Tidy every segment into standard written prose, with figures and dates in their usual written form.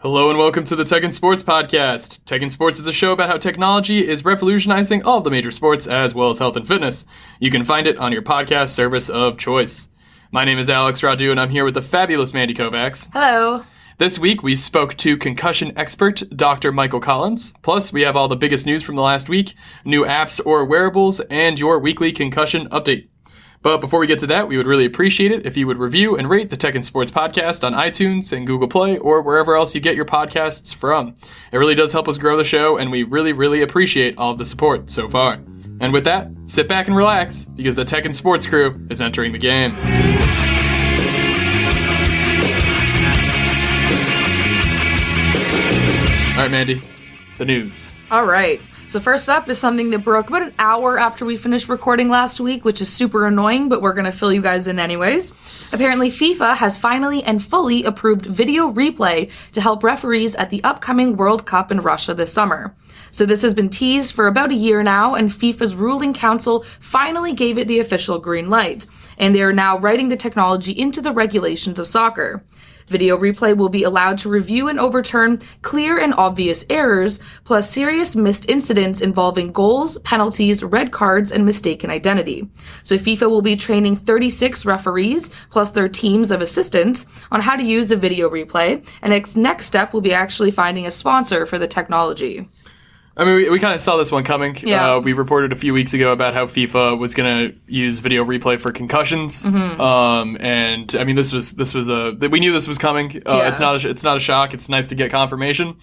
Hello and welcome to the Tech and Sports Podcast. Tech and Sports is a show about how technology is revolutionizing all of the major sports as well as health and fitness. You can find it on your podcast service of choice. My name is Alex Radu and I'm here with the fabulous Mandy Kovacs. Hello. This week we spoke to concussion expert Dr. Michael Collins. Plus we have all the biggest news from the last week, new apps or wearables, and your weekly concussion update. But before we get to that, we would really appreciate it if you would review and rate the Tech and Sports Podcast on iTunes and Google Play or wherever else you get your podcasts from. It really does help us grow the show, and we really appreciate all of the support so far. And with that, sit back and relax, because the Tech and Sports crew is entering the game. All right, Mandy, the news. All right. So first up is something that broke about an hour after we finished recording last week, which is super annoying, but we're going to fill you guys in anyways. Apparently, FIFA has finally and fully approved video replay to help referees at the upcoming World Cup in Russia this summer. So this has been teased for about a year now, and FIFA's ruling council finally gave it the official green light, and they are now writing the technology into the regulations of soccer. Video replay will be allowed to review and overturn clear and obvious errors, plus serious missed incidents involving goals, penalties, red cards, and mistaken identity. So FIFA will be training 36 referees, plus their teams of assistants, on how to use the video replay, and its next step will be actually finding a sponsor for the technology. I mean, we kind of saw this one coming. Yeah. We reported a few weeks ago about how FIFA was going to use video replay for concussions. Mm-hmm. And I mean, we knew this was coming. Yeah. It's not a shock. It's nice to get confirmation.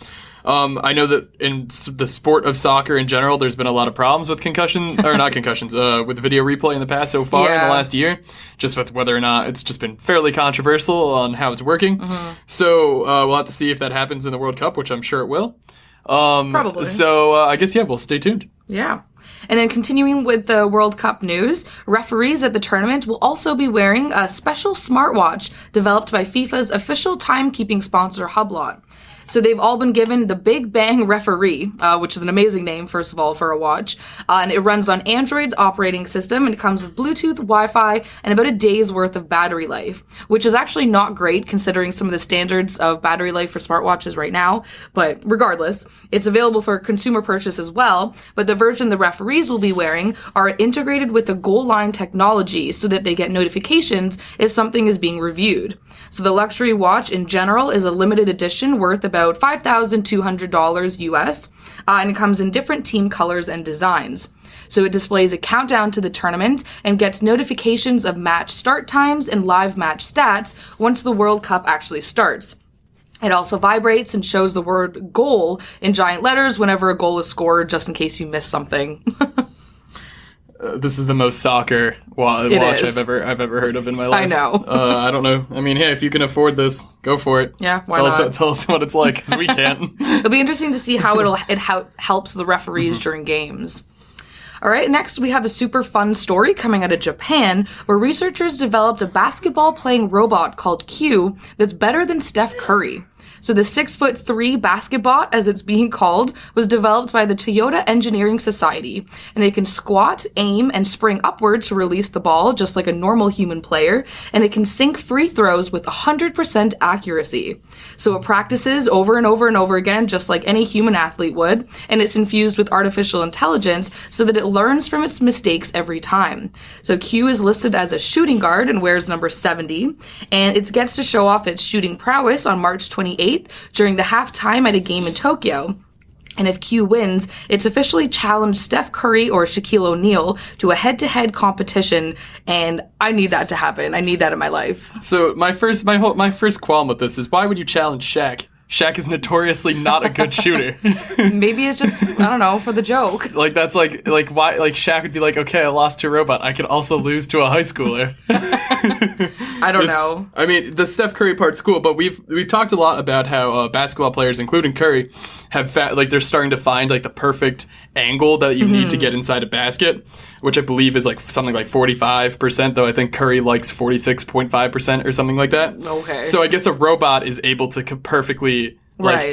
I know that in the sport of soccer in general, there's been a lot of problems with with video replay in the past so far in the last year, just with whether or not it's just been fairly controversial on how it's working. Mm-hmm. So we'll have to see if that happens in the World Cup, which I'm sure it will. Probably. So I guess, we'll stay tuned. Yeah. And then continuing with the World Cup news, referees at the tournament will also be wearing a special smartwatch developed by FIFA's official timekeeping sponsor, Hublot. So they've all been given the Big Bang Referee, which is an amazing name, first of all, for a watch. And it runs on Android operating system, and it comes with Bluetooth, Wi-Fi, and about a day's worth of battery life, which is actually not great considering some of the standards of battery life for smartwatches right now. But regardless, it's available for consumer purchase as well. But the version the referees will be wearing are integrated with the goal line technology so that they get notifications if something is being reviewed. So the luxury watch in general is a limited edition worth about $5,200 US, and it comes in different team colors and designs. So it displays a countdown to the tournament and gets notifications of match start times and live match stats once the World Cup actually starts. It also vibrates and shows the word goal in giant letters whenever a goal is scored, just in case you miss something. This is the most soccer watch I've ever heard of in my life. I know. I don't know. I mean, hey, if you can afford this, go for it. Yeah, why not? Tell us what it's like, because we can't. It'll be interesting to see how it helps the referees during games. All right, next we have a super fun story coming out of Japan, where researchers developed a basketball-playing robot called Q that's better than Steph Curry. So the 6'3" basketball, as it's being called, was developed by the Toyota Engineering Society, and it can squat, aim, and spring upward to release the ball, just like a normal human player, and it can sink free throws with 100% accuracy. So it practices over and over and over again, just like any human athlete would, and it's infused with artificial intelligence so that it learns from its mistakes every time. So Q is listed as a shooting guard and wears number 70, and it gets to show off its shooting prowess on March 28th during the halftime at a game in Tokyo. And if Q wins, it's officially challenged Steph Curry or Shaquille O'Neal to a head-to-head competition, and I need that to happen. I need that in my life. So my first qualm with this is, why would you challenge Shaq? Shaq is notoriously not a good shooter. Maybe it's just, I don't know, for the joke. Like, that's like why, like, Shaq would be like, okay, I lost to a robot. I could also lose to a high schooler. I don't know. I mean, the Steph Curry part's cool, but we've talked a lot about how basketball players, including Curry, have they're starting to find like the perfect angle that you need to get inside a basket, which I believe is like something like 45%, though I think Curry likes 46.5% or something like that. Okay. So I guess a robot is able to perfectly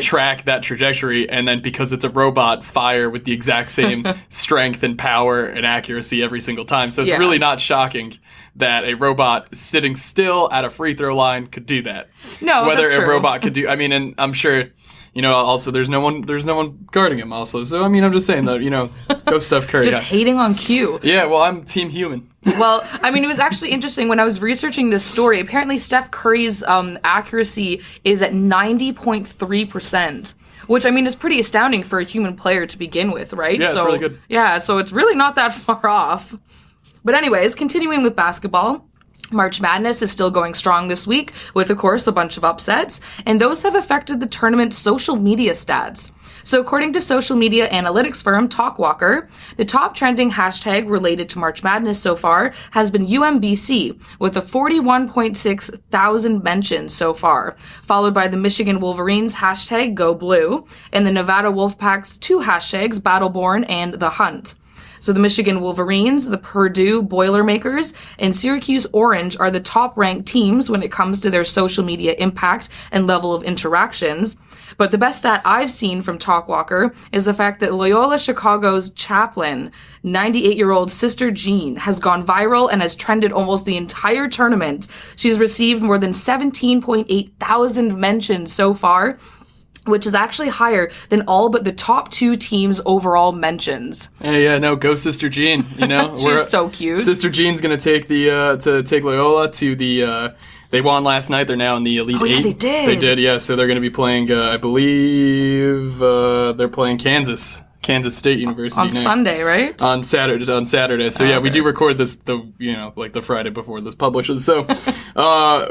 track that trajectory, and then because it's a robot, fire with the exact same strength and power and accuracy every single time. So it's really not shocking that a robot sitting still at a free throw line could do that. No, whether that's a true. robot could do. I mean, and I'm sure. Also there's no one guarding him. Also, so I mean, I'm just saying that go Steph Curry. Just hating on Q. Yeah, well, I'm team human. Well, I mean, it was actually interesting when I was researching this story. Apparently, Steph Curry's accuracy is at 90.3%. Which, I mean, is pretty astounding for a human player to begin with, right? Yeah, it's really good. Yeah, so it's really not that far off. But anyways, continuing with basketball, March Madness is still going strong this week with, of course, a bunch of upsets, and those have affected the tournament's social media stats. So according to social media analytics firm TalkWalker, the top trending hashtag related to March Madness so far has been UMBC, with a 41.6 thousand mentions so far, followed by the Michigan Wolverines hashtag GoBlue, and the Nevada Wolfpack's two hashtags, Battleborn and The Hunt. So the Michigan Wolverines, the Purdue Boilermakers, and Syracuse Orange are the top-ranked teams when it comes to their social media impact and level of interactions. But the best stat I've seen from TalkWalker is the fact that Loyola Chicago's chaplain, 98-year-old Sister Jean, has gone viral and has trended almost the entire tournament. She's received more than 17.8 thousand mentions so far, which is actually higher than all but the top two teams' overall mentions. Yeah, no, go Sister Jean. She's so cute. Sister Jean's gonna take take Loyola to the. They won last night. They're now in the Elite Eight. Yeah, they did. They did, yeah. So they're gonna be playing. I believe they're playing Kansas State University on next. Sunday, right? On Saturday. So yeah, we do record this the Friday before this publishes. So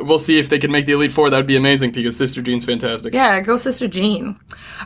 we'll see if they can make the Elite Four. That would be amazing because Sister Jean's fantastic. Yeah, go Sister Jean.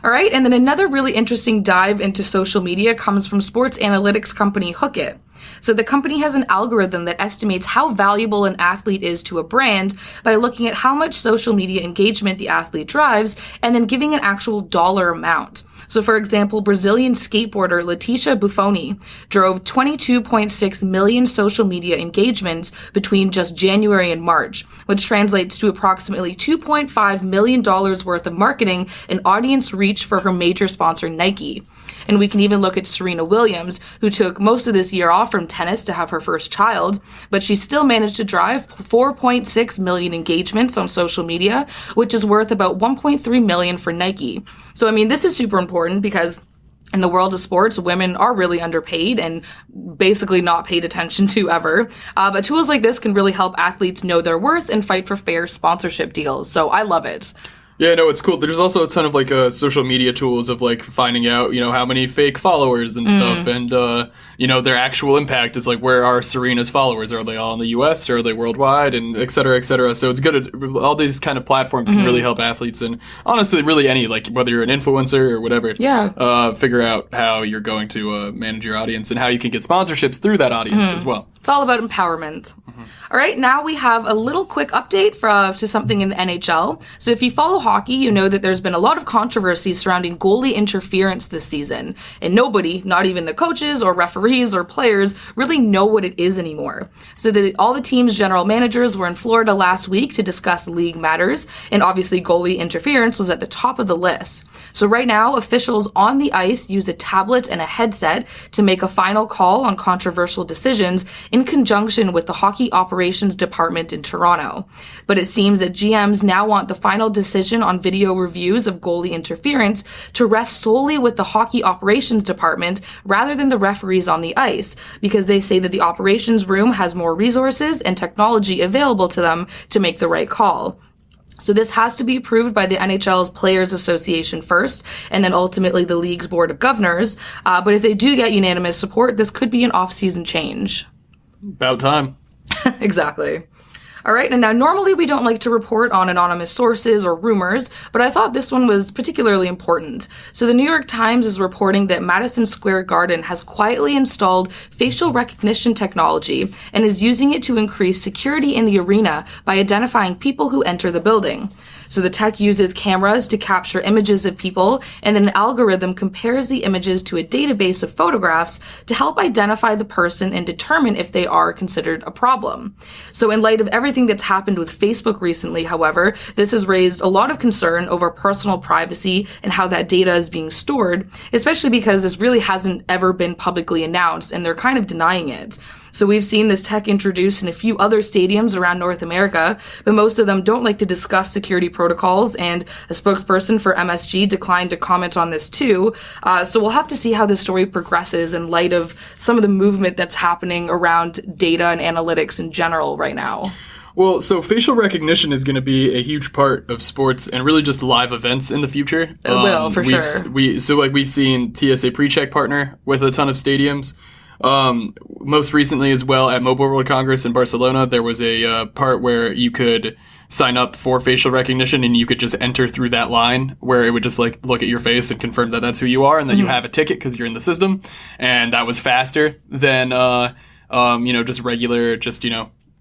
All right, and then another really interesting dive into social media comes from sports analytics company Hookit. So the company has an algorithm that estimates how valuable an athlete is to a brand by looking at how much social media engagement the athlete drives and then giving an actual dollar amount. So for example, Brazilian skateboarder Leticia Buffoni drove 22.6 million social media engagements between just January and March, which translates to approximately $2.5 million worth of marketing and audience reach for her major sponsor Nike. And we can even look at Serena Williams, who took most of this year off from tennis to have her first child, but she still managed to drive 4.6 million engagements on social media, which is worth about 1.3 million for Nike. So, I mean, this is super important because in the world of sports, women are really underpaid and basically not paid attention to ever. But tools like this can really help athletes know their worth and fight for fair sponsorship deals. So I love it. Yeah, no, it's cool. There's also a ton of social media tools of finding out, how many fake followers and stuff, and their actual impact. It's where are Serena's followers? Are they all in the U.S. or are they worldwide? And et cetera, et cetera. So it's good. All these kind of platforms can really help athletes, and honestly, really any whether you're an influencer or whatever. Yeah. Figure out how you're going to manage your audience and how you can get sponsorships through that audience as well. It's all about empowerment. All right, now we have a little quick update to something in the NHL. So if you follow hockey, you know that there's been a lot of controversy surrounding goalie interference this season. And nobody, not even the coaches or referees or players, really know what it is anymore. So all the team's general managers were in Florida last week to discuss league matters. And obviously goalie interference was at the top of the list. So right now, officials on the ice use a tablet and a headset to make a final call on controversial decisions in conjunction with the Hockey Operations Department in Toronto. But it seems that GMs now want the final decision on video reviews of goalie interference to rest solely with the Hockey Operations Department rather than the referees on the ice, because they say that the operations room has more resources and technology available to them to make the right call. So this has to be approved by the NHL's Players Association first, and then ultimately the league's Board of Governors. But if they do get unanimous support, this could be an off-season change. About time. Exactly. All right, and now normally we don't like to report on anonymous sources or rumors, but I thought this one was particularly important. So the New York Times is reporting that Madison Square Garden has quietly installed facial recognition technology and is using it to increase security in the arena by identifying people who enter the building. So the tech uses cameras to capture images of people, and then an algorithm compares the images to a database of photographs to help identify the person and determine if they are considered a problem. So in light of everything that's happened with Facebook recently, however, this has raised a lot of concern over personal privacy and how that data is being stored, especially because this really hasn't ever been publicly announced, and they're kind of denying it. So we've seen this tech introduced in a few other stadiums around North America, but most of them don't like to discuss security protocols, and a spokesperson for MSG declined to comment on this too. So we'll have to see how this story progresses in light of some of the movement that's happening around data and analytics in general right now. Well, so facial recognition is going to be a huge part of sports and really just live events in the future. It will, for sure. We've seen TSA PreCheck partner with a ton of stadiums. Most recently as well at Mobile World Congress in Barcelona, there was a part where you could sign up for facial recognition and you could just enter through that line where it would just like look at your face and confirm that that's who you are and that you have a ticket because you're in the system. And that was faster than, just regular,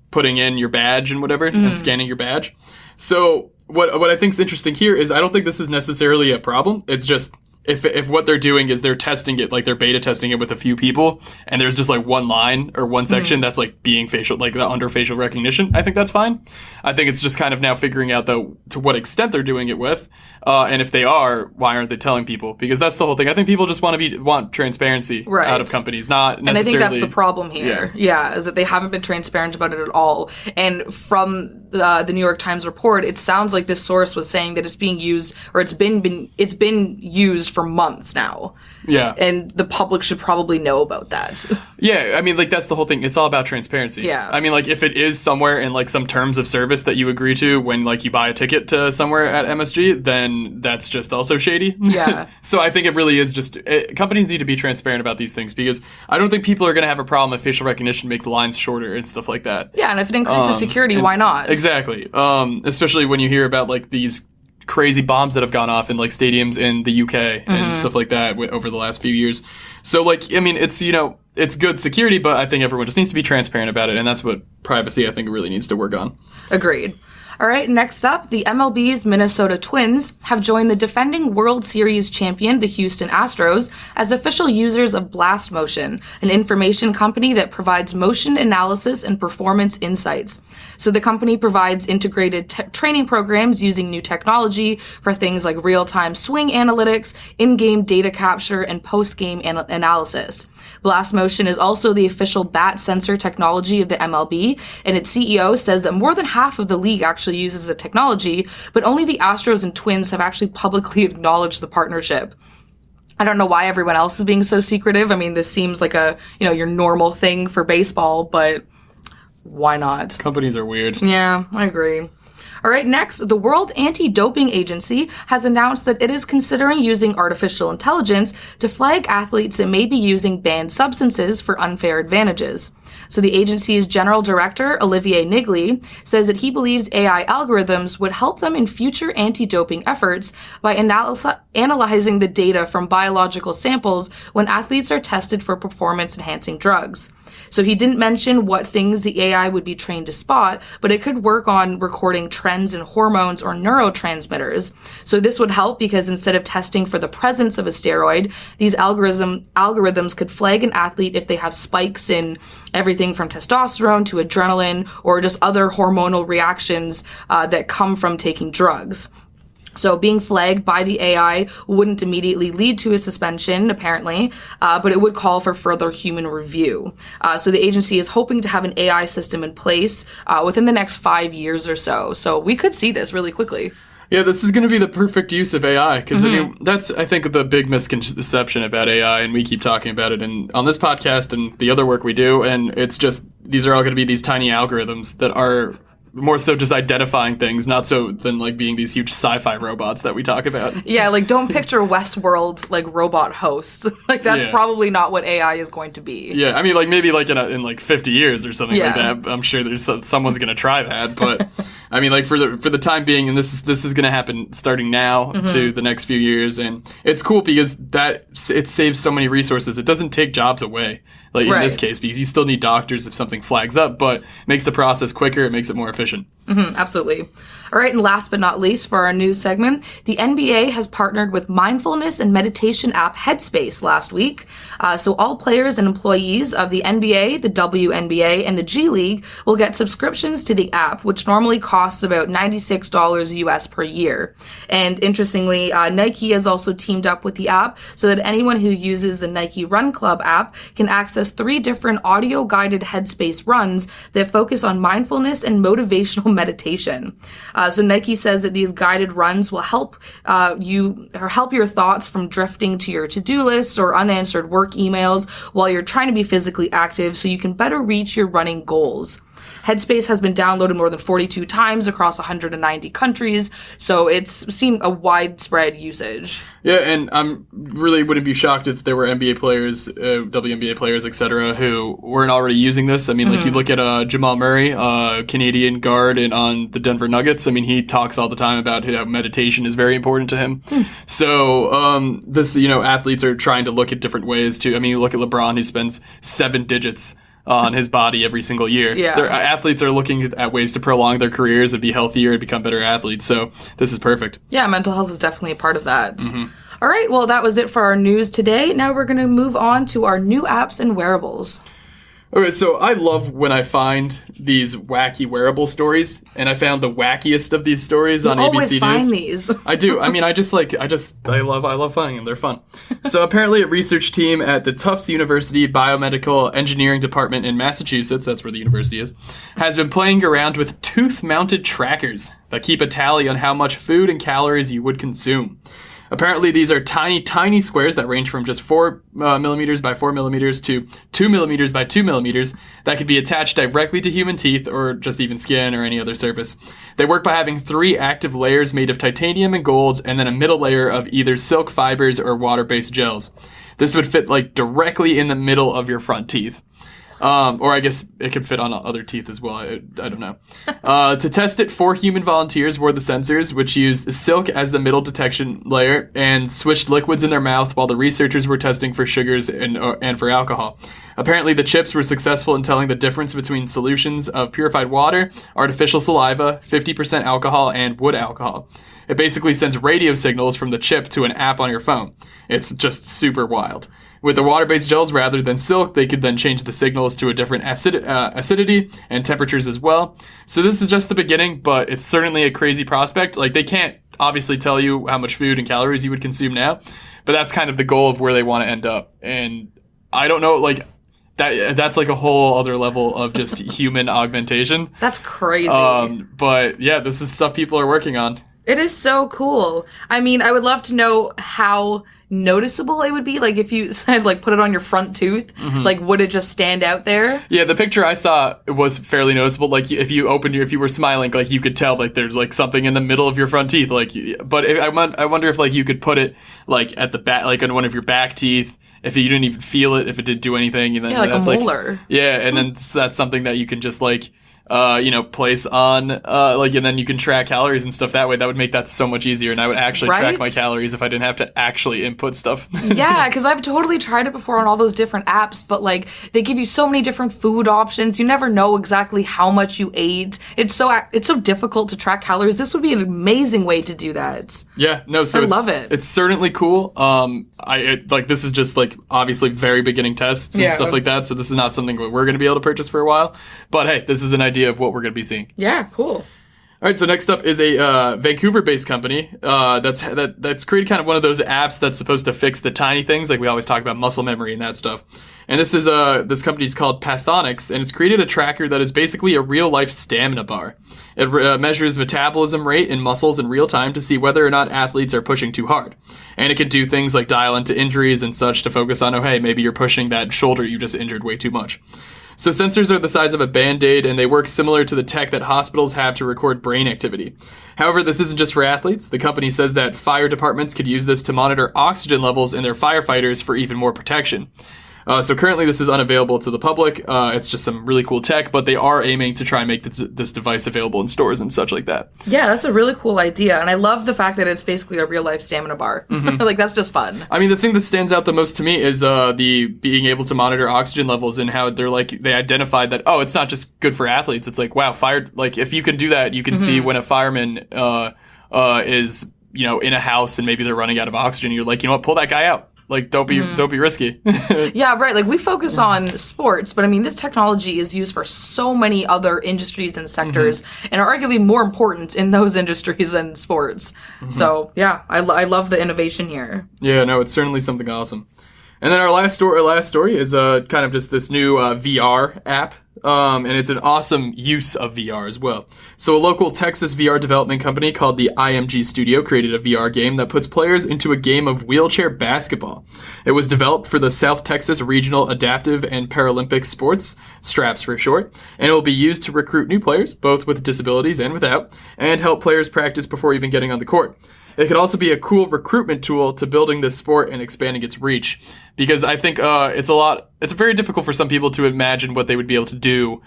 putting in your badge and whatever and scanning your badge. So what I think is interesting here is I don't think this is necessarily a problem. It's just if what they're doing is they're testing it, like they're beta testing it with a few people, and there's just like one line or one section that's like being facial, like under facial recognition, I think that's fine. I think it's just kind of now figuring out though to what extent they're doing it with, and if they are, why aren't they telling people? Because that's the whole thing. I think people just want transparency out of companies, not necessarily. And I think that's the problem here. Yeah, is that they haven't been transparent about it at all. And from the New York Times report, it sounds like this source was saying that it's being used, or it's been used for months now. Yeah. And the public should probably know about that. Yeah, I mean, like, that's the whole thing. It's all about transparency. Yeah. I mean, like, if it is somewhere in, like, some terms of service that you agree to when, like, you buy a ticket to somewhere at MSG, then that's just also shady. Yeah. So I think it really is just... companies need to be transparent about these things because I don't think people are going to have a problem if facial recognition makes the lines shorter and stuff like that. Yeah, and if it increases security, why not? Exactly. Especially when you hear about, like, these crazy bombs that have gone off in like stadiums in the UK and stuff like that over the last few years. So like, I mean, it's, it's good security, but I think everyone just needs to be transparent about it. And that's what privacy, I think, really needs to work on. Agreed. All right, next up, the MLB's Minnesota Twins have joined the defending World Series champion, the Houston Astros, as official users of Blast Motion, an information company that provides motion analysis and performance insights. So the company provides integrated training programs using new technology for things like real-time swing analytics, in-game data capture, and post-game analysis. Blast Motion is also the official bat sensor technology of the MLB, and its CEO says that more than half of the league actually uses the technology, but only the Astros and Twins have actually publicly acknowledged the partnership. I don't know why everyone else is being so secretive. I mean, this seems like a, your normal thing for baseball, but why not? Companies are weird. Yeah, I agree. All right, next, the World Anti-Doping Agency has announced that it is considering using artificial intelligence to flag athletes that may be using banned substances for unfair advantages. So the agency's general director, Olivier Nigley, says that he believes AI algorithms would help them in future anti-doping efforts by analyzing the data from biological samples when athletes are tested for performance-enhancing drugs. So he didn't mention what things the AI would be trained to spot, but it could work on recording trends in hormones or neurotransmitters. So this would help because instead of testing for the presence of a steroid, these algorithms could flag an athlete if they have spikes in everything from testosterone to adrenaline or just other hormonal reactions that come from taking drugs. So being flagged by the AI wouldn't immediately lead to a suspension, apparently, but it would call for further human review. So the agency is hoping to have an AI system in place within the next 5 years or so. So we could see this really quickly. Yeah, this is going to be the perfect use of AI because that's, I think, the big misconception about AI, and we keep talking about it on this podcast and the other work we do, and it's just these are all going to be these tiny algorithms that are more so just identifying things, not so than like being these huge sci-fi robots that we talk about. Yeah, like don't picture Westworld like robot hosts. Like that's probably not what AI is going to be. Yeah, I mean like maybe like in like 50 years or something like that. I'm sure there's someone's going to try that, but I mean like for the time being, and this is going to happen starting now to the next few years, and it's cool because it saves so many resources. It doesn't take jobs away. Like in this case, because you still need doctors if something flags up, but makes the process quicker, it makes it more efficient. Absolutely. All right, and last but not least for our news segment, the NBA has partnered with mindfulness and meditation app Headspace last week. So all players and employees of the NBA, the WNBA, and the G League will get subscriptions to the app, which normally costs about $96 US per year. And interestingly, Nike has also teamed up with the app so that anyone who uses the Nike Run Club app can access 3 different audio-guided Headspace runs that focus on mindfulness and motivational meditation. So Nike says that these guided runs will help help your thoughts from drifting to your to-do lists or unanswered work emails while you're trying to be physically active so you can better reach your running goals. Headspace has been downloaded more than 42 times across 190 countries, so it's seen a widespread usage. Yeah, and I'm really wouldn't be shocked if there were NBA players, WNBA players, etc., who weren't already using this. I mean, like you look at Jamal Murray, Canadian guard on the Denver Nuggets. I mean, he talks all the time about how meditation is very important to him. So this, athletes are trying to look at different ways to. I mean, look at LeBron, who spends 7 digits on his body every single year. Yeah. Athletes are looking at ways to prolong their careers and be healthier and become better athletes. So this is perfect. Yeah, mental health is definitely a part of that. All right, well, that was it for our news today. Now we're going to move on to our new apps and wearables. Okay, so I love when I find these wacky wearable stories, and I found the wackiest of these stories on ABC News. You always find these. I do. I mean, I love finding them. They're fun. So apparently a research team at the Tufts University Biomedical Engineering Department in Massachusetts, that's where the university is, has been playing around with tooth-mounted trackers that keep a tally on how much food and calories you would consume. Apparently, these are tiny, tiny squares that range from just 4 millimeters by 4 millimeters to 2 millimeters by 2 millimeters that could be attached directly to human teeth or just even skin or any other surface. They work by having 3 active layers made of titanium and gold and then a middle layer of either silk fibers or water-based gels. This would fit directly in the middle of your front teeth. Or I guess it could fit on other teeth as well. I don't know. To test it, 4 human volunteers wore the sensors, which used silk as the middle detection layer and switched liquids in their mouth while the researchers were testing for sugars and for alcohol. Apparently, the chips were successful in telling the difference between solutions of purified water, artificial saliva, 50% alcohol, and wood alcohol. It basically sends radio signals from the chip to an app on your phone. It's just super wild. With the water-based gels rather than silk, they could then change the signals to a different acidity and temperatures as well. So this is just the beginning, but it's certainly a crazy prospect. They can't obviously tell you how much food and calories you would consume now, but that's kind of the goal of where they want to end up. And I don't know, that's a whole other level of just human augmentation. That's crazy. But yeah, this is stuff people are working on. It is so cool. I mean, I would love to know how noticeable it would be. If you said, put it on your front tooth, would it just stand out there? Yeah, the picture I saw was fairly noticeable. If you were smiling, you could tell, there's, something in the middle of your front teeth. But I wonder if, you could put it, at the back, on one of your back teeth. If you didn't even feel it, if it didn't do anything. And then that's a molar. And then that's something that you can just, place on, and then you can track calories and stuff that way. That would make that so much easier, and I would actually track my calories if I didn't have to actually input stuff. Yeah, because I've totally tried it before on all those different apps, but, they give you so many different food options. You never know exactly how much you ate. It's so difficult to track calories. This would be an amazing way to do that. Yeah, no, so I love it. It's certainly cool. This is just, obviously very beginning tests and stuff like that, so this is not something that we're going to be able to purchase for a while. But, hey, this is an idea of what we're going to be seeing. Yeah, cool. All right, so next up is a Vancouver-based company that's created kind of one of those apps that's supposed to fix the tiny things, we always talk about muscle memory and that stuff. And this company's called Pathonics, and it's created a tracker that is basically a real-life stamina bar. It measures metabolism rate in muscles in real time to see whether or not athletes are pushing too hard. And it can do things like dial into injuries and such to focus on, maybe you're pushing that shoulder you just injured way too much. So sensors are the size of a Band-Aid, and they work similar to the tech that hospitals have to record brain activity. However, this isn't just for athletes. The company says that fire departments could use this to monitor oxygen levels in their firefighters for even more protection. So currently this is unavailable to the public. It's just some really cool tech, but they are aiming to try and make this device available in stores and such like that. Yeah, that's a really cool idea. And I love the fact that it's basically a real life stamina bar. Like, that's just fun. I mean, the thing that stands out the most to me is the being able to monitor oxygen levels and how they identified that, it's not just good for athletes. It's like, wow, if you can do that, you can see when a fireman is, in a house and maybe they're running out of oxygen. You're like, you know what, pull that guy out. Like, don't be risky. Yeah, right. Like, we focus on sports, but I mean, this technology is used for so many other industries and sectors, and are arguably more important in those industries than sports. So, yeah, I love the innovation here. Yeah, no, it's certainly something awesome. And then our last story is kind of just this new VR app. And it's an awesome use of VR as well. So a local Texas VR development company called the IMG Studio created a VR game that puts players into a game of wheelchair basketball. It was developed for the South Texas Regional Adaptive and Paralympic Sports, STRAPS for short, and it will be used to recruit new players, both with disabilities and without, and help players practice before even getting on the court. It could also be a cool recruitment tool to building this sport and expanding its reach, because I think it's very difficult for some people to imagine what they would be able to do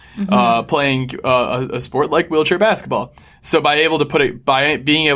playing a sport like wheelchair basketball. So by being able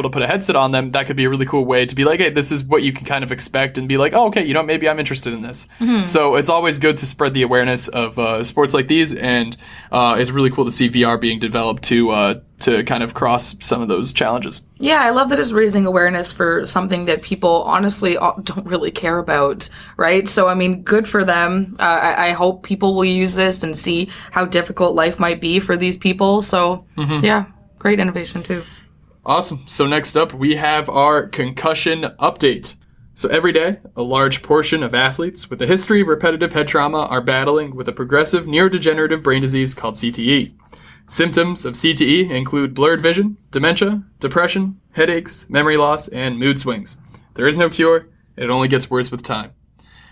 to put a headset on them, that could be a really cool way to be like, hey, this is what you can kind of expect, and be like, oh, okay, maybe I'm interested in this. So it's always good to spread the awareness of sports like these, and it's really cool to see VR being developed to kind of cross some of those challenges. Yeah, I love that it's raising awareness for something that people honestly don't really care about, right? So, I mean, good for them. I hope people will use this and see how difficult life might be for these people. So, yeah, great innovation too. Awesome. So next up, we have our concussion update. So every day, a large portion of athletes with a history of repetitive head trauma are battling with a progressive neurodegenerative brain disease called CTE. Symptoms of CTE include blurred vision, dementia, depression, headaches, memory loss, and mood swings. There is no cure. It only gets worse with time.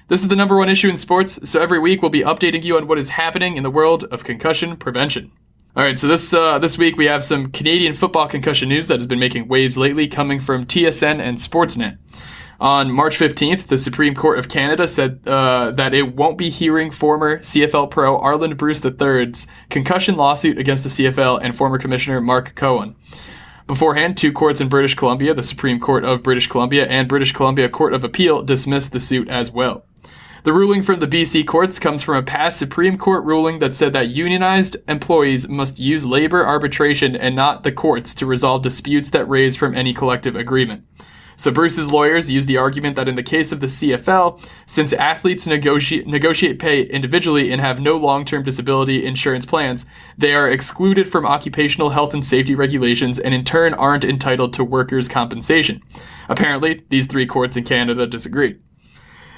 This is the number one issue in sports, so every week we'll be updating you on what is happening in the world of concussion prevention. All right, so this week we have some Canadian football concussion news that has been making waves lately, coming from TSN and Sportsnet. On March 15th, the Supreme Court of Canada said that it won't be hearing former CFL pro Arland Bruce III's concussion lawsuit against the CFL and former Commissioner Mark Cohen. Beforehand, two courts in British Columbia, the Supreme Court of British Columbia and British Columbia Court of Appeal, dismissed the suit as well. The ruling from the BC courts comes from a past Supreme Court ruling that said that unionized employees must use labor arbitration and not the courts to resolve disputes that raise from any collective agreement. So Bruce's lawyers used the argument that in the case of the CFL, since athletes negotiate pay individually and have no long-term disability insurance plans, they are excluded from occupational health and safety regulations and in turn aren't entitled to workers' compensation. Apparently, these three courts in Canada disagreed.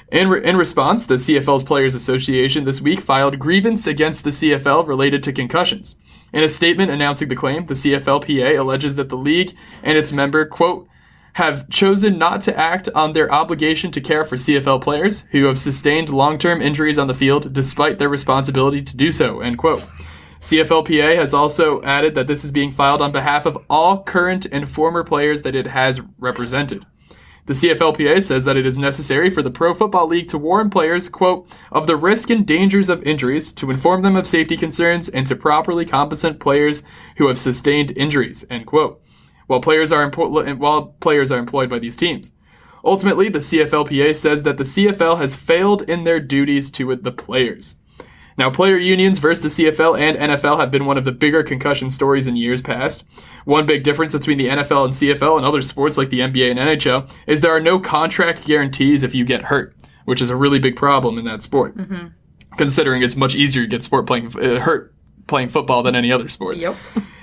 In response, the CFL's Players Association this week filed grievance against the CFL related to concussions. In a statement announcing the claim, the CFLPA alleges that the league and its member, quote, have chosen not to act on their obligation to care for CFL players who have sustained long-term injuries on the field despite their responsibility to do so, end quote. CFLPA has also added that this is being filed on behalf of all current and former players that it has represented. The CFLPA says that it is necessary for the Pro Football League to warn players, quote, of the risk and dangers of injuries, to inform them of safety concerns, and to properly compensate players who have sustained injuries, end quote. While players are employed by these teams. Ultimately, the CFLPA says that the CFL has failed in their duties to the players. Now, player unions versus the CFL and NFL have been one of the bigger concussion stories in years past. One big difference between the NFL and CFL and other sports like the NBA and NHL is there are no contract guarantees if you get hurt, which is a really big problem in that sport, considering it's much easier to get hurt playing football than any other sport. Yep.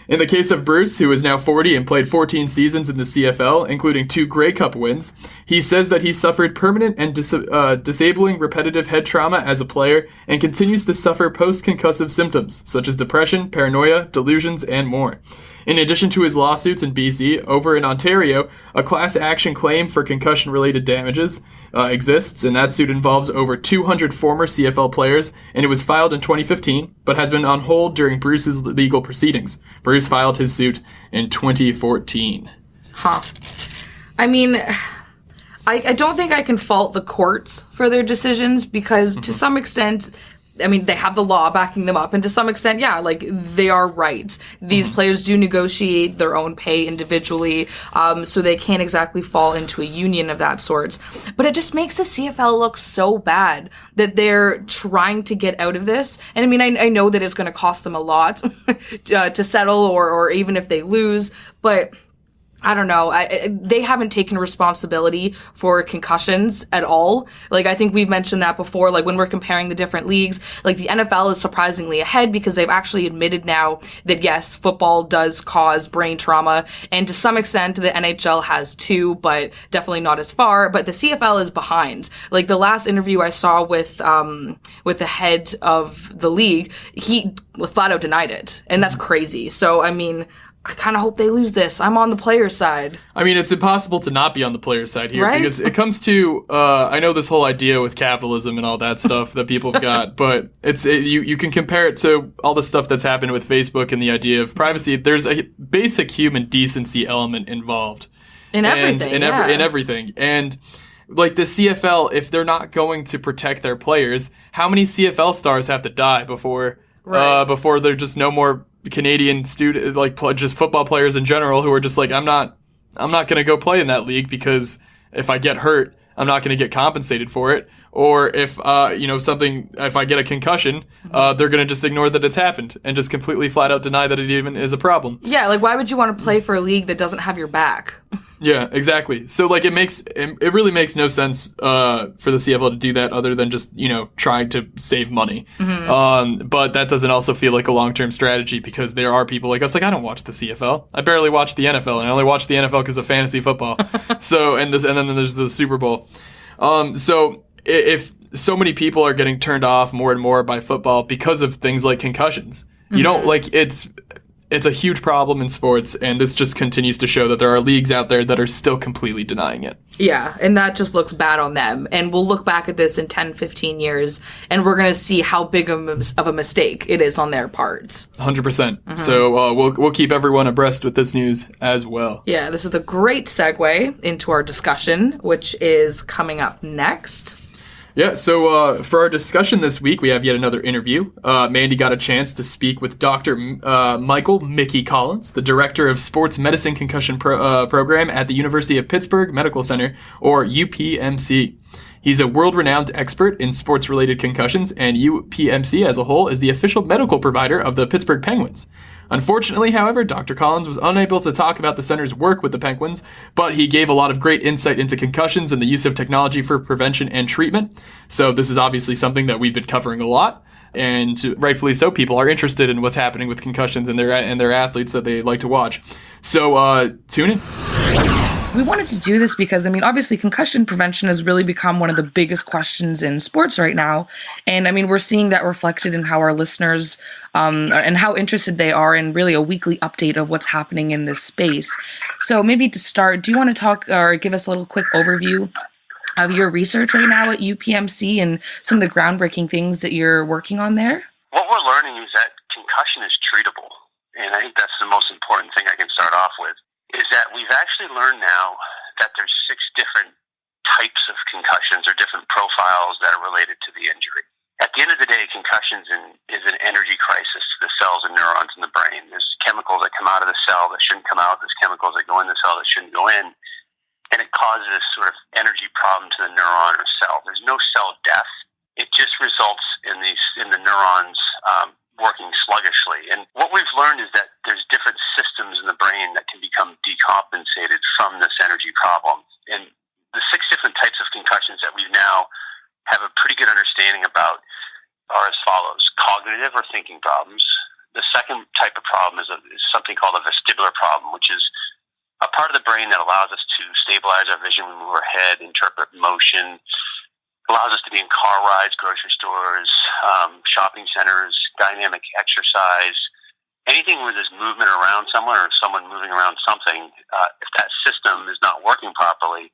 In the case of Bruce, who is now 40 and played 14 seasons in the CFL, including 2 Grey Cup wins, he says that he suffered permanent and disabling repetitive head trauma as a player and continues to suffer post-concussive symptoms, such as depression, paranoia, delusions, and more. In addition to his lawsuits in BC, over in Ontario, a class action claim for concussion-related damages exists, and that suit involves over 200 former CFL players, and it was filed in 2015, but has been on hold during Bruce's legal proceedings. Bruce filed his suit in 2014. I mean, I don't think I can fault the courts for their decisions because to some extent, I mean, they have the law backing them up, and to some extent, yeah, like, they are right. These players do negotiate their own pay individually, so they can't exactly fall into a union of that sort. But it just makes the CFL look so bad that they're trying to get out of this. And I mean, I know that it's going to cost them a lot to settle, or even if they lose, but I don't know. They haven't taken responsibility for concussions at all. Like, I think we've mentioned that before, like, when we're comparing the different leagues, like, the NFL is surprisingly ahead because they've actually admitted now that, yes, football does cause brain trauma. And to some extent, the NHL has too, but definitely not as far. But the CFL is behind. Like, the last interview I saw with the head of the league, he flat out denied it. And that's crazy. So, I mean, I kind of hope they lose this. I'm on the player's side. I mean, it's impossible to not be on the player's side here, right? Because it comes to, I know this whole idea with capitalism and all that stuff that people have got, but you can compare it to all the stuff that's happened with Facebook and the idea of privacy. There's a basic human decency element involved. In everything, in everything. And like the CFL, if they're not going to protect their players, how many CFL stars have to die before they're just no more Canadian student, like just football players in general, who are just like, I'm not going to go play in that league because if I get hurt, I'm not going to get compensated for it. Or if if I get a concussion, they're going to just ignore that it's happened and just completely flat out deny that it even is a problem. Yeah, like, why would you want to play for a league that doesn't have your back? Yeah, exactly. So, like, it really makes no sense for the CFL to do that other than just, trying to save money. But that doesn't also feel like a long-term strategy because there are people like us, like, I don't watch the CFL. I barely watch the NFL, and I only watch the NFL because of fantasy football. And then there's the Super Bowl. So if so many people are getting turned off more and more by football because of things like concussions, you don't, like, it's a huge problem in sports, and this just continues to show that there are leagues out there that are still completely denying it. Yeah, and that just looks bad on them. And we'll look back at this in 10, 15 years, and we're going to see how big of a mistake it is on their part. 100%. So we'll keep everyone abreast with this news as well. Yeah, this is a great segue into our discussion, which is coming up next. Yeah, so for our discussion this week, we have yet another interview. Mandy got a chance to speak with Dr. Michael Mickey Collins, the Director of Sports Medicine Concussion Program at the University of Pittsburgh Medical Center, or UPMC. He's a world-renowned expert in sports-related concussions, and UPMC as a whole is the official medical provider of the Pittsburgh Penguins. Unfortunately, however, Dr. Collins was unable to talk about the center's work with the Penguins, but he gave a lot of great insight into concussions and the use of technology for prevention and treatment. So this is obviously something that we've been covering a lot, and rightfully so, people are interested in what's happening with concussions and their athletes that they like to watch. So tune in. We wanted to do this because, I mean, obviously concussion prevention has really become one of the biggest questions in sports right now. And I mean, we're seeing that reflected in how our listeners and how interested they are in really a weekly update of what's happening in this space. So maybe to start, do you want to talk or give us a little quick overview of your research right now at UPMC and some of the groundbreaking things that you're working on there? What we're learning is that concussion is treatable. And I think that's the most important thing I can start off with. Is that we've actually learned now that there's 6 different types of concussions or different profiles that are related to the injury. At the end of the day, concussions is an energy crisis to the cells and neurons in the brain. There's chemicals that come out of the cell that shouldn't come out. There's chemicals that go in the cell that shouldn't go in. And it causes this sort of energy problem to the neuron or cell. There's no cell death. It just results in the neurons working sluggishly. And what we've learned is that there's different systems in the brain that can become decompensated from this energy problem. And the 6 different types of concussions that we now have a pretty good understanding about are as follows: cognitive or thinking problems. The second type of problem is something called a vestibular problem, which is a part of the brain that allows us to stabilize our vision, we move our head, interpret motion, allows us to be in car rides, grocery stores, shopping centers, dynamic exercise, anything where there's movement around someone or someone moving around something. If that system is not working properly,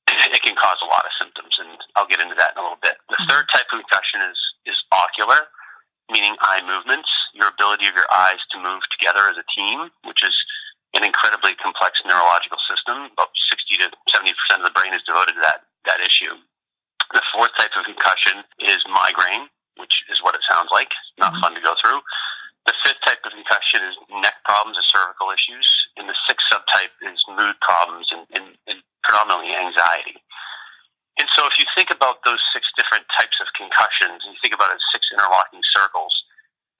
it can cause a lot of symptoms, and I'll get into that in a little bit. The third type of concussion is ocular, meaning eye movements, your ability of your eyes to move together as a team, which is an incredibly complex neurological system. About 60 to 70% of the brain is devoted to that issue. The fourth type of concussion is migraine, which is what it sounds like. Not fun to go through. The fifth type of concussion is neck problems or cervical issues. And the sixth subtype is mood problems and predominantly anxiety. And so if you think about those six different types of concussions, and you think about it as six interlocking circles,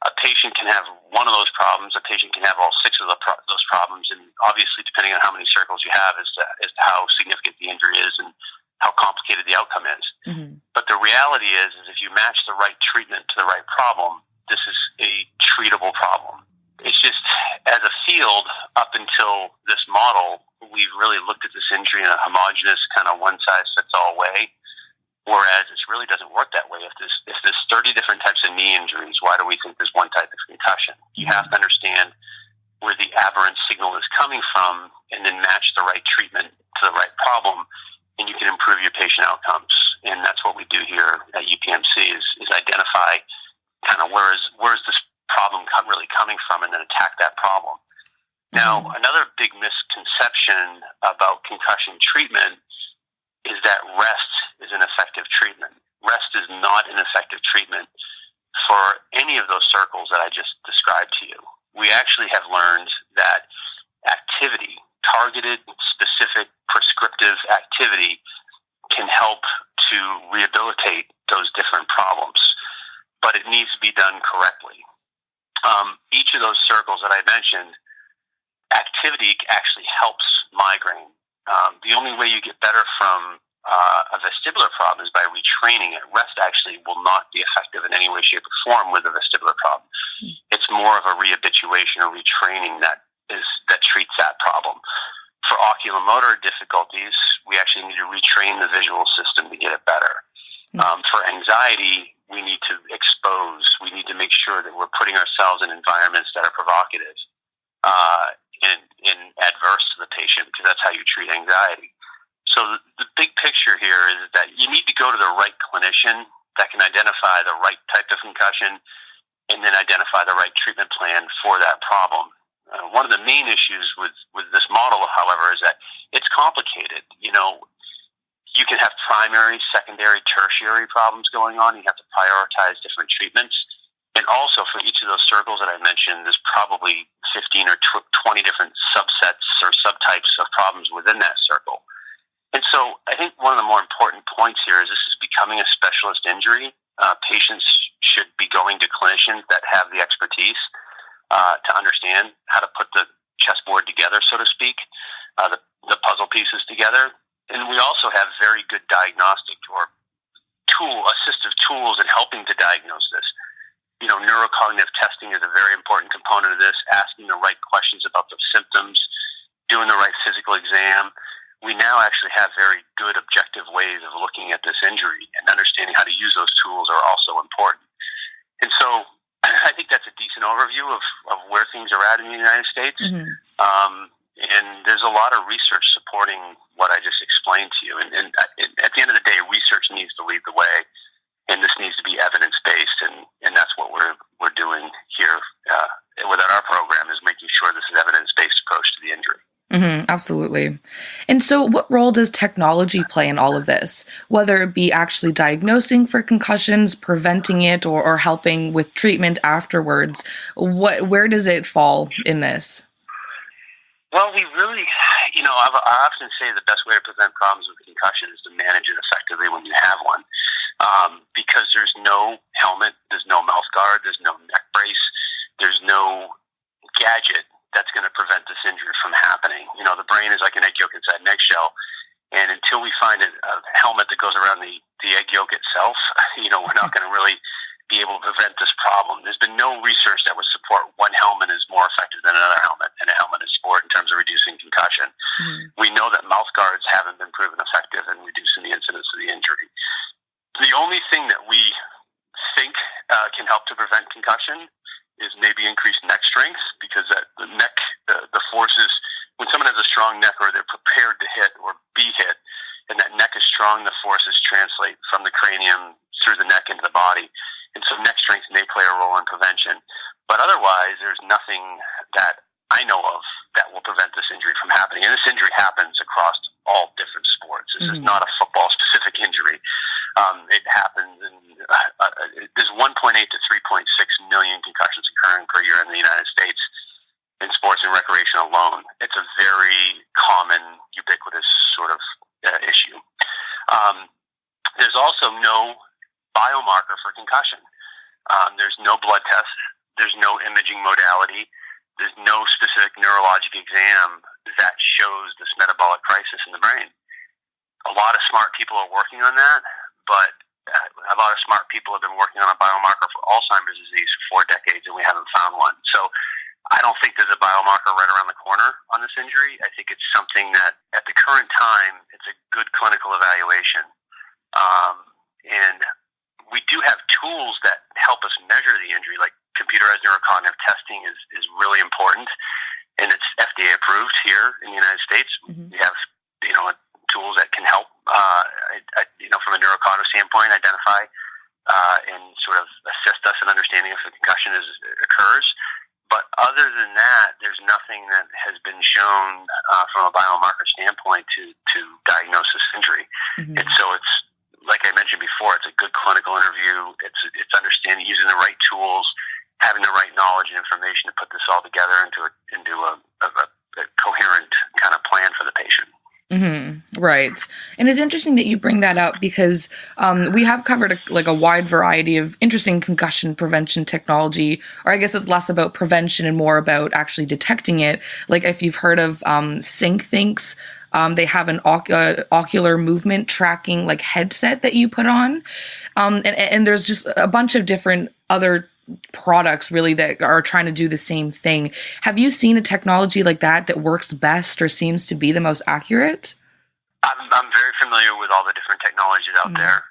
a patient can have one of those problems, a patient can have all six of those problems, and obviously depending on how many circles you have as to how significant the injury is and how complicated the outcome is. Mm-hmm. But the reality is if you match the right treatment to the right problem, this is a treatable problem. It's just, as a field, up until this model, we've really looked at this injury in a homogeneous kind of one-size-fits-all way, whereas it really doesn't work that way. If there's 30 different types of knee injuries, why do we think there's one type of concussion? You have to understand where the aberrant signal is coming from and then match the right treatment to the right problem, and you can improve your patient outcomes. And that's what we do here at UPMC is identify kind of where's this problem really coming from and then attack that problem. Now, another big misconception about concussion treatment is that rest is an effective treatment. Rest is not an effective treatment for any of those circles that I just described to you. We actually have learned that activity, targeted, specific, prescriptive activity can help to rehabilitate those different problems, but it needs to be done correctly. Each of those circles that I mentioned, activity actually helps migraine. The only way you get better from a vestibular problem is by retraining it. Rest actually will not be effective in any way, shape, or form with a vestibular problem. It's more of a rehabilitation or retraining that treats that problem. For oculomotor difficulties, we actually need to retrain the visual system to get it better. For anxiety, we need to expose. We need to make sure that we're putting ourselves in environments that are provocative and adverse to the patient, because that's how you treat anxiety. So the big picture here is that you need to go to the right clinician that can identify the right type of concussion and then identify the right treatment plan for that problem. One of the main issues with this model, however, is that it's complicated. You can have primary, secondary, tertiary problems going on. You have to prioritize different treatments. And also for each of those circles that I mentioned, there's probably 15 or 20 different subsets or subtypes of problems within that circle. And so I think one of the more important points here is this is becoming a specialist injury. Patients should be going to clinicians that have the expertise to understand how to put the chessboard together, so to speak, the puzzle pieces together. And we also have very good diagnostic or assistive tools in helping to diagnose this. Neurocognitive testing is a very important component of this, asking the right questions about the symptoms, doing the right physical exam. We now actually have very good objective ways of looking at this injury, and understanding how to use those tools are also important. And so I think that's a decent overview of where things are at in the United States. And there's a lot of research supporting what I just explained to you. And at the end of the day, research needs to lead the way, and this needs to be evidence-based, and that's what we're doing here within our program, is making sure this is evidence-based approach to the injury. Absolutely. And so what role does technology play in all of this, whether it be actually diagnosing for concussions, preventing it, or helping with treatment afterwards? Where does it fall in this? Well, we really, I often say the best way to prevent problems with concussion is to manage it effectively when you have one, because there's no helmet, there's no mouth guard, there's no neck brace, there's no gadget that's going to prevent this injury from happening. The brain is like an egg yolk inside an eggshell, and until we find a helmet that goes around the egg yolk itself, we're not going to really be able to prevent this problem. There's been no research that would support one helmet is more effective than another helmet in a helmeted sport in terms of reducing concussion. We know that mouth guards haven't been proven effective in reducing the incidence of the injury. The only thing that we think can help to prevent concussion is maybe increased neck strength, because the neck, the forces, when someone has a strong neck or they're prepared to hit or be hit, and that neck is strong, the forces translate from the cranium through the neck into the body. And so neck strength may play a role in prevention. But otherwise, there's nothing that I know of that will prevent It happens in there's 1.8 to 3.6 million concussions occurring per year in the United States in sports and recreation alone. It's a very common, ubiquitous sort of issue. There's also no biomarker for concussion. There's no blood test. There's no imaging modality. There's no specific neurologic exam that shows this metabolic crisis in the brain. A lot of smart people are working on that, but a lot of smart people have been working on a biomarker for Alzheimer's disease for 4 decades, and we haven't found one. So I don't think there's a biomarker right around the corner on this injury. I think it's something that, at the current time, it's a good clinical evaluation. And we do have tools that help us measure the injury, like computerized neurocognitive testing is really important, and it's FDA approved here in the United States. Mm-hmm. We have, tools that can help, from a neurocognitive standpoint, identify and sort of assist us in understanding if a concussion occurs. But other than that, there's nothing that has been shown from a biomarker standpoint to diagnose this injury. Mm-hmm. And so it's, like I mentioned before, it's a good clinical interview. It's understanding, using the right tools, having the right knowledge and information to put this all together into a coherent kind of plan for the patient. Mm-hmm. Right. And it's interesting that you bring that up because we have covered a wide variety of interesting concussion prevention technology, or I guess it's less about prevention and more about actually detecting it. Like if you've heard of SyncThinks, they have an ocular movement tracking headset that you put on. And there's just a bunch of different other products really that are trying to do the same thing. Have you seen a technology like that works best or seems to be the most accurate? I'm very familiar with all the different technologies out there.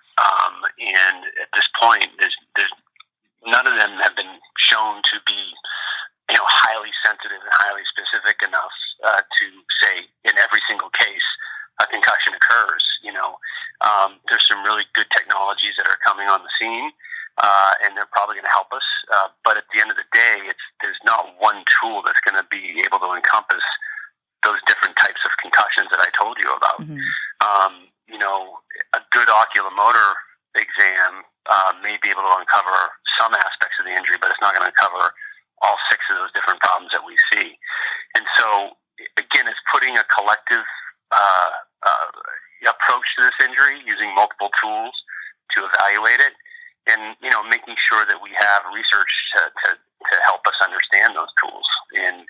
And at this point, there's none of them have been shown to be, highly sensitive and highly specific enough to say in every single case a concussion occurs. There's some really good technologies that are coming on the scene. And they're probably going to help us. But at the end of the day, there's not one tool that's going to be able to encompass those different types of concussions that I told you about. Mm-hmm. A good oculomotor exam may be able to uncover some aspects of the injury, but it's not going to cover all 6 of those different problems that we see. And so, again, it's putting a collective approach to this injury, using multiple tools to evaluate it. And, making sure that we have research to help us understand those tools. And,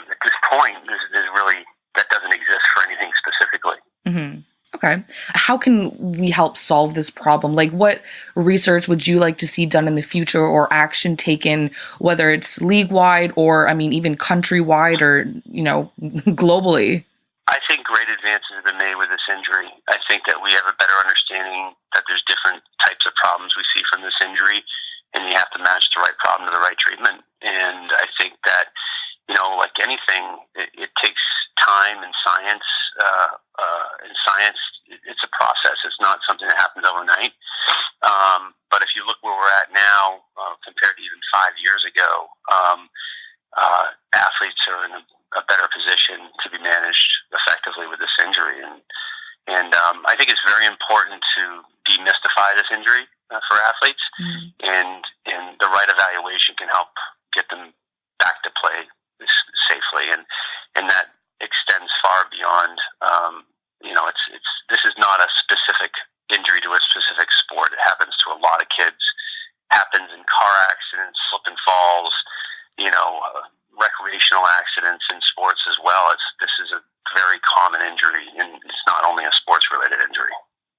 at this point, there's really, that doesn't exist for anything specifically. Mm-hmm. Okay. How can we help solve this problem? What research would you like to see done in the future or action taken, whether it's league-wide or, even countrywide or, globally? I think great advances have been made with this injury. I think that we have a better understanding that there's different types of problems we see from this injury, and you have to match the right problem to the right treatment. And I think that, like anything, it takes time and science. It's a process. It's not something that happens overnight. But if you look where we're at now, compared to even 5 years ago, athletes are in a better position to be managed effectively with this injury. And I think it's very important to demystify this injury for athletes, and the right evaluation can help get them back to play safely. And that extends far beyond, this is not a specific injury to a specific sport. It happens to a lot of kids, happens in car accidents, slip and falls, recreational accidents in sports as well. This is a very common injury, and it's not only a sports-related injury.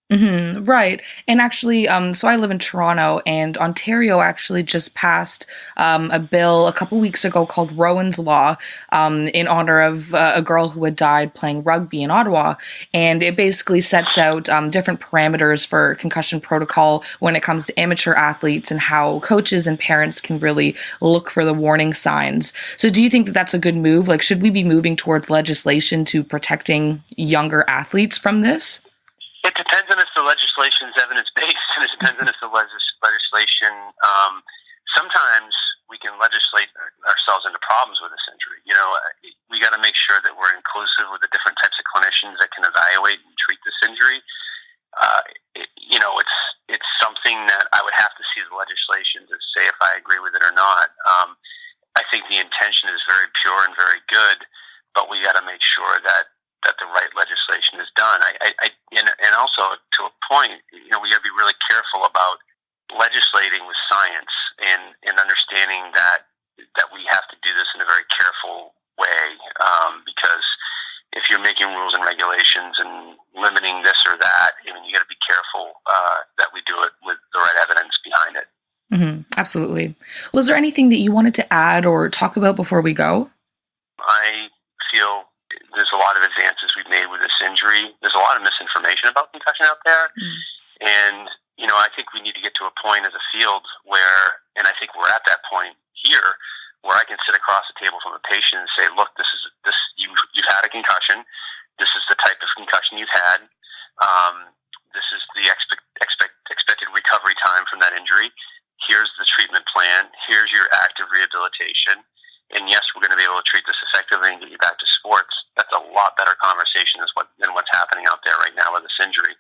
Mm-hmm, right. And actually, so I live in Toronto, and Ontario actually just passed a bill a couple weeks ago called Rowans Law in honor of a girl who had died playing rugby in Ottawa. And it basically sets out different parameters for concussion protocol when it comes to amateur athletes and how coaches and parents can really look for the warning signs. So do you think that that's a good move? Should we be moving towards legislation to protecting younger athletes from this? It depends on if the legislation is evidence-based, and it depends on if the legislation, sometimes we can legislate ourselves into problems with this injury. We got to make sure that we're inclusive with the different types of clinicians that can evaluate and treat this injury. something that I would have to see the legislation to say if I agree with it or not. I think the intention is very pure and very good, but we got to make sure that the right legislation is done. And also to a point, we got to be really careful about legislating with science and understanding that we have to do this in a very careful way, because if you're making rules and regulations and limiting this or that, you got to be careful that we do it with the right evidence behind it. Mm-hmm. Absolutely. Was there anything that you wanted to add or talk about before we go? I feel there's a lot of advances we've made with this injury. There's a lot of misinformation about concussion out there. And, I think we need to get to a point as a field where, and I think we're at that point here, where I can sit across the table from a patient and say, look, you've had a concussion. This is the type of concussion you've had. This is the expected recovery time from that injury. Here's the treatment plan. Here's your active rehabilitation. And yes, we're going to be able to treat this effectively and get you back to sports. That's a lot better conversation than what's happening out there right now with this injury.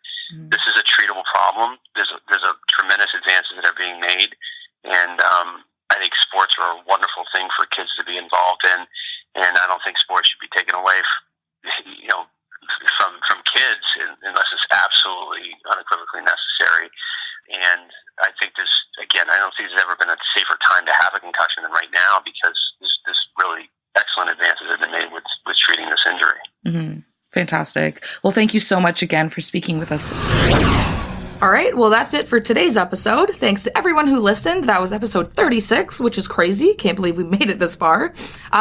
This is a treatable problem. There's a tremendous advances that are being made. And I think sports are a wonderful thing for kids to be involved in. And I don't think sports should be taken away from kids unless it's absolutely unequivocally necessary. And I think I don't think there's ever been a safer time to have a concussion than right now, because there's really excellent advances have been made with treating this injury. Mm-hmm. Fantastic. Well, thank you so much again for speaking with us. All right, well, that's it for today's episode. Thanks to everyone who listened. That was episode 36, which is crazy. Can't believe we made it this far.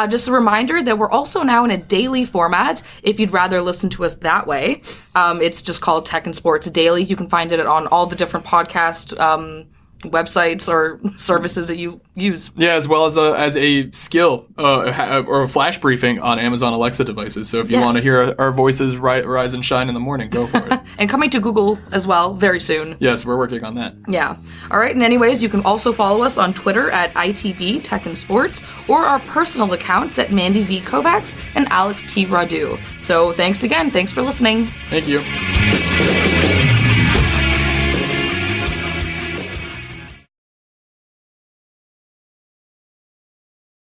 Just a reminder that we're also now in a daily format, if you'd rather listen to us that way. It's just called Tech and Sports Daily. You can find it on all the different podcast websites or services that you use. Yeah, as well as a skill or a flash briefing on Amazon Alexa devices. So if you want to hear our voices rise and shine in the morning, go for it. And coming to Google as well very soon. Yes, we're working on that. Yeah. All right. And anyways, you can also follow us on Twitter at ITB Tech and Sports, or our personal accounts at Mandy V. Kovacs and Alex T. Radu. So thanks again. Thanks for listening. Thank you.